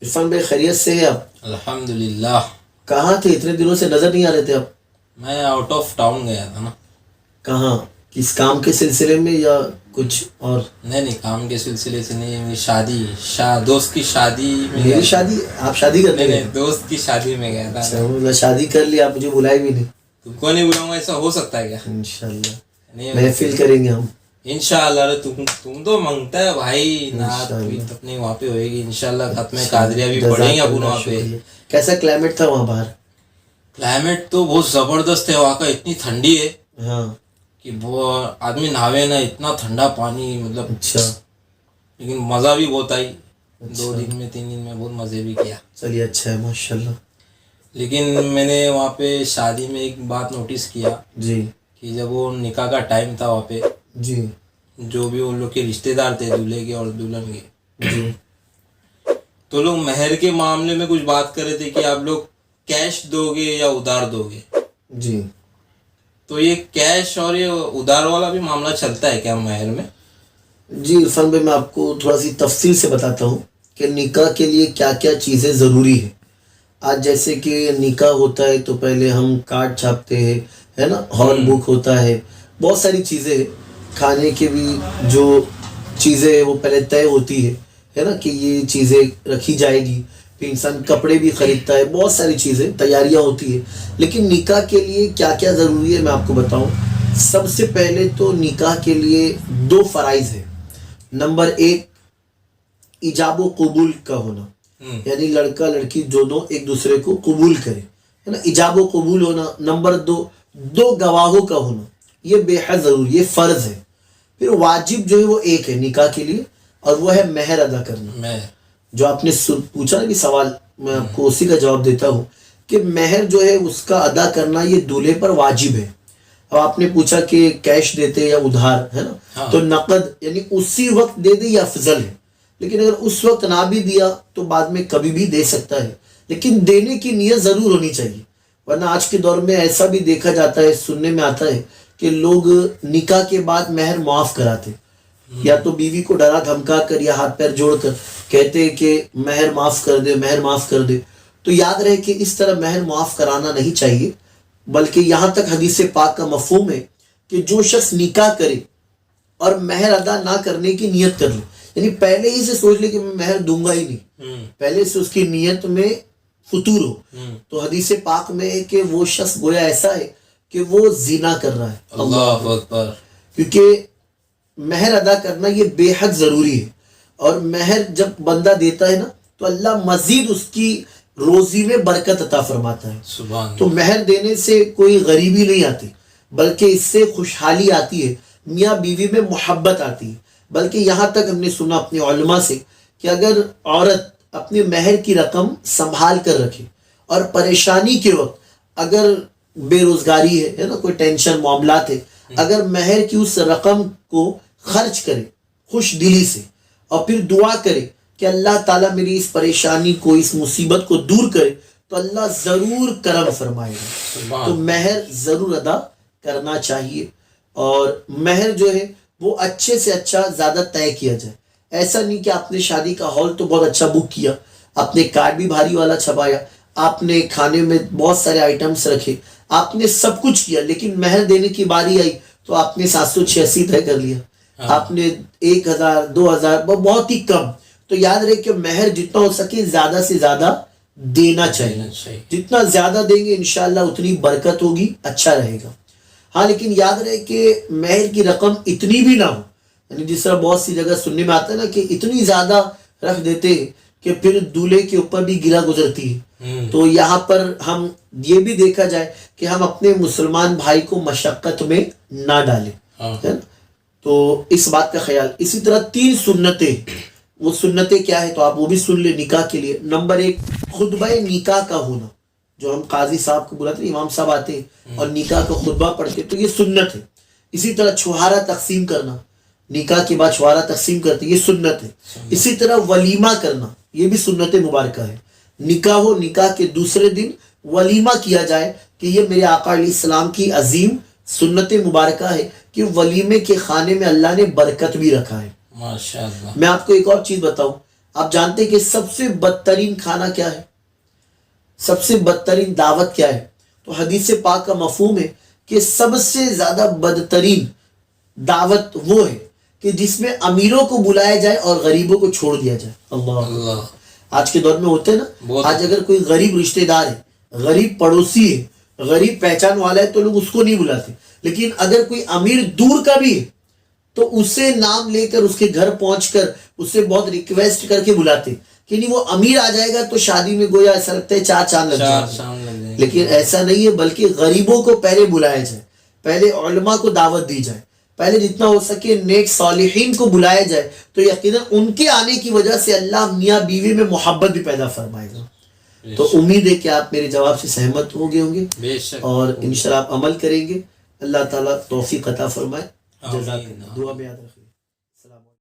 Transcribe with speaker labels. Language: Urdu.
Speaker 1: عرفان بھائی خیریت سے ہیں آپ؟
Speaker 2: الحمدللہ.
Speaker 1: کہاں تھے اتنے دنوں سے نظر نہیں آ رہے تھے آپ؟
Speaker 2: میں آؤٹ آف ٹاؤن گیا تھا نا.
Speaker 1: کہاں؟ کس کام کے سلسلے میں یا کچھ اور؟
Speaker 2: نہیں کام کے سلسلے سے نہیں. میری دوست کی شادی میں گیا
Speaker 1: میری
Speaker 2: تھا.
Speaker 1: شادی؟ آپ شادی کرنے گئے
Speaker 2: نہیں
Speaker 1: تھے؟
Speaker 2: دوست کی شادی میں گیا تھا.
Speaker 1: اچھا مطلب شادی کر لی آپ، مجھے بلائے بھی نہیں.
Speaker 2: تم کو نہیں بلاؤں گا ایسا ہو سکتا ہے کیا؟
Speaker 1: انشاءاللہ
Speaker 2: نہیں
Speaker 1: محفل کریں گے ہم
Speaker 2: انشاءاللہ. تم تو مانگتا ہے بھائی. نعت
Speaker 1: انشاءاللہ.
Speaker 2: اپنے وہاں پہ ہوئے گی انشاءاللہ. ختم قادریہ بھی پڑھیں گے اپن وہاں پہ.
Speaker 1: شکریہ. کیسا کلائمیٹ تھا وہاں باہر؟
Speaker 2: کلائمیٹ تو بہت زبردست ہے وہاں کا. اتنی ٹھنڈی ہے
Speaker 1: ہاں.
Speaker 2: کہ وہ آدمی نہاوے نا. اتنا ٹھنڈا پانی مطلب.
Speaker 1: اچھا.
Speaker 2: لیکن مزہ بھی بہت آئی.
Speaker 1: اچھا.
Speaker 2: 2 دن میں 3 دن میں بہت مزے بھی کیا.
Speaker 1: چلیے اچھا ہے ماشاءاللہ.
Speaker 2: لیکن میں نے وہاں پہ شادی میں ایک بات نوٹس کیا
Speaker 1: جی
Speaker 2: کہ جب وہ نکاح کا ٹائم تھا وہاں پہ
Speaker 1: جی
Speaker 2: جو بھی ان لوگ کے رشتے دار تھے دولہے کے اور دلہن کے،
Speaker 1: جی
Speaker 2: تو لوگ مہر کے معاملے میں کچھ بات کر رہے تھے کہ آپ لوگ کیش دو گے یا ادھار دو گے.
Speaker 1: جی.
Speaker 2: تو یہ کیش اور یہ ادھار والا بھی معاملہ چلتا ہے کیا مہر میں؟
Speaker 1: جی عرفان بھائی میں آپ کو تھوڑا سی تفصیل سے بتاتا ہوں کہ نکاح کے لیے کیا کیا چیزیں ضروری ہیں. آج جیسے کہ نکاح ہوتا ہے تو پہلے ہم کارڈ چھاپتے ہیں، ہے نا، ہال بک ہوتا ہے، بہت ساری چیزیں، کھانے کے بھی جو چیزیں وہ پہلے طے ہوتی ہے نا کہ یہ چیزیں رکھی جائے گی. پھر انسان کپڑے بھی خریدتا ہے، بہت ساری چیزیں تیاریاں ہوتی ہے. لیکن نکاح کے لیے کیا کیا ضروری ہے میں آپ کو بتاؤں. سب سے پہلے تو نکاح کے لیے 2 فرائض ہیں. نمبر 1 ایجاب و قبول کا ہونا، یعنی لڑکا لڑکی دونوں ایک دوسرے کو قبول کرے، ہے نا، ایجاب و قبول ہونا. نمبر 2 گواہوں کا ہونا. یہ بے حد ضروری، یہ فرض ہے. پھر واجب جو ہے وہ ایک ہے نکاح کے لیے، اور وہ ہے مہر ادا کرنا. جو آپ نے پوچھا نا کہ سوال، میں آپ کو اسی کا جواب دیتا ہوں کہ مہر جو ہے اس کا ادا کرنا یہ دولہے پر واجب ہے. اب آپ نے پوچھا کہ کیش دیتے یا ادھار، ہے نا، تو نقد یعنی اسی وقت دے دے یہ افضل ہے. لیکن اگر اس وقت نہ بھی دیا تو بعد میں کبھی بھی دے سکتا ہے، لیکن دینے کی نیت ضرور ہونی چاہیے. ورنہ آج کے دور میں ایسا بھی دیکھا جاتا ہے، سننے میں آتا ہے کہ لوگ نکاح کے بعد مہر معاف کراتے، یا تو بیوی کو ڈرا دھمکا کر یا ہاتھ پیر جوڑ کر کہتے کہ مہر معاف کر دے، مہر معاف کر دے. تو یاد رہے کہ اس طرح مہر معاف کرانا نہیں چاہیے، بلکہ یہاں تک حدیث پاک کا مفہوم ہے کہ جو شخص نکاح کرے اور مہر ادا نہ کرنے کی نیت کر لے، یعنی پہلے ہی سے سوچ لے کہ میں مہر دوں گا ہی نہیں، پہلے سے اس کی نیت میں فطور ہو، تو حدیث پاک میں ہے کہ وہ شخص گویا ایسا ہے کہ وہ زنا کر رہا ہے.
Speaker 2: اللہ اکبر.
Speaker 1: کیونکہ مہر ادا کرنا یہ بے حد ضروری ہے. اور مہر جب بندہ دیتا ہے نا تو اللہ مزید اس کی روزی میں برکت عطا فرماتا ہے.
Speaker 2: سبحان.
Speaker 1: تو مہر دینے سے کوئی غریبی نہیں آتی، بلکہ اس سے خوشحالی آتی ہے، میاں بیوی میں محبت آتی ہے. بلکہ یہاں تک ہم نے سنا اپنے علماء سے کہ اگر عورت اپنے مہر کی رقم سنبھال کر رکھے اور پریشانی کے وقت اگر بے روزگاری ہے نا، کوئی ٹینشن معاملات ہے، اگر مہر کی اس رقم کو خرچ کرے خوش دلی سے اور پھر دعا کرے کہ اللہ تعالیٰ میری اس پریشانی کو، اس مصیبت کو دور کرے، تو اللہ ضرور کرم فرمائے گا. تو مہر ضرور ادا کرنا چاہیے. اور مہر جو ہے وہ اچھے سے اچھا زیادہ طے کیا جائے. ایسا نہیں کہ آپ نے شادی کا ہال تو بہت اچھا بک کیا، آپ نے کارڈ بھی بھاری والا چھپایا، آپ نے کھانے میں بہت سارے آئٹمس رکھے، آپ نے سب کچھ کیا، لیکن مہر دینے کی باری آئی تو آپ نے 786 طے کر لیا، آپ نے 1000 2000 بہت ہی کم. تو یاد رہے کہ مہر جتنا ہو سکے زیادہ سے زیادہ دینا چاہیے. جتنا زیادہ دیں گے انشاءاللہ اتنی برکت ہوگی، اچھا رہے گا. ہاں لیکن یاد رہے کہ مہر کی رقم اتنی بھی نہ ہو، یعنی جس طرح بہت سی جگہ سننے میں آتا ہے نا کہ اتنی زیادہ رکھ دیتے کہ پھر دولہے کے اوپر بھی گرا گزرتی ہے. تو یہاں پر ہم یہ بھی دیکھا جائے کہ ہم اپنے مسلمان بھائی کو مشقت میں نہ ڈالیں، ہے نا. تو اس بات کا خیال. اسی طرح 3 سنتیں، وہ سنتیں کیا ہے تو آپ وہ بھی سن لیں نکاح کے لیے. نمبر 1 خطبہ نکاح کا ہونا، جو ہم قاضی صاحب کو بلاتے ہیں، امام صاحب آتے ہیں اور نکاح کا خطبہ پڑھتے، تو یہ سنت ہے. اسی طرح چھوہارا تقسیم کرنا، نکاح کے بعد چھوہارا تقسیم کرتے، یہ سنت ہے. اسی طرح ولیمہ کرنا، یہ بھی سنت مبارکہ ہے. نکاح ہو، نکاح کے دوسرے دن ولیمہ کیا جائے، کہ یہ میرے آقا علیہ السلام کی عظیم سنت مبارکہ ہے کہ ولیمے کے کھانے میں اللہ نے برکت بھی رکھا ہے.
Speaker 2: ماشاءاللہ.
Speaker 1: میں آپ کو ایک اور چیز بتاؤں، آپ جانتے ہیں کہ سب سے بدترین کھانا کیا ہے؟ سب سے بدترین دعوت کیا ہے؟ تو حدیث پاک کا مفہوم ہے کہ سب سے زیادہ بدترین دعوت وہ ہے کہ جس میں امیروں کو بلایا جائے اور غریبوں کو چھوڑ دیا جائے. اللہ. آج کے دور میں ہوتے ہیں نا, آج اگر کوئی غریب رشتہ دار ہے, غریب پڑوسی ہے, غریب پہچان والا ہے, تو لوگ اس کو نہیں بلاتے. لیکن اگر کوئی امیر دور کا بھی ہے تو اسے نام لے کر اس کے گھر پہنچ کر اسے بہت ریکویسٹ کر کے بلاتے کہ نہیں وہ امیر آ جائے گا تو شادی میں گویا ایسا لگتا ہے چار چاند لگ جائے. لیکن ایسا نہیں ہے, بلکہ غریبوں کو پہلے بلایا جائے, پہلے علماء کو دعوت دی جائے, پہلے جتنا ہو سکے نیک صالحین کو بلایا جائے, تو یقیناً ان کے آنے کی وجہ سے اللہ میاں بیوی میں محبت بھی پیدا فرمائے گا. تو امید ہے کہ آپ میرے جواب سے سہمت ہو گئے ہوں گے اور انشاءاللہ آپ عمل کریں گے. اللہ تعالیٰ توفیق عطا فرمائے. جزاک اللہ. دعا میں یاد رکھیے. السلام علیکم.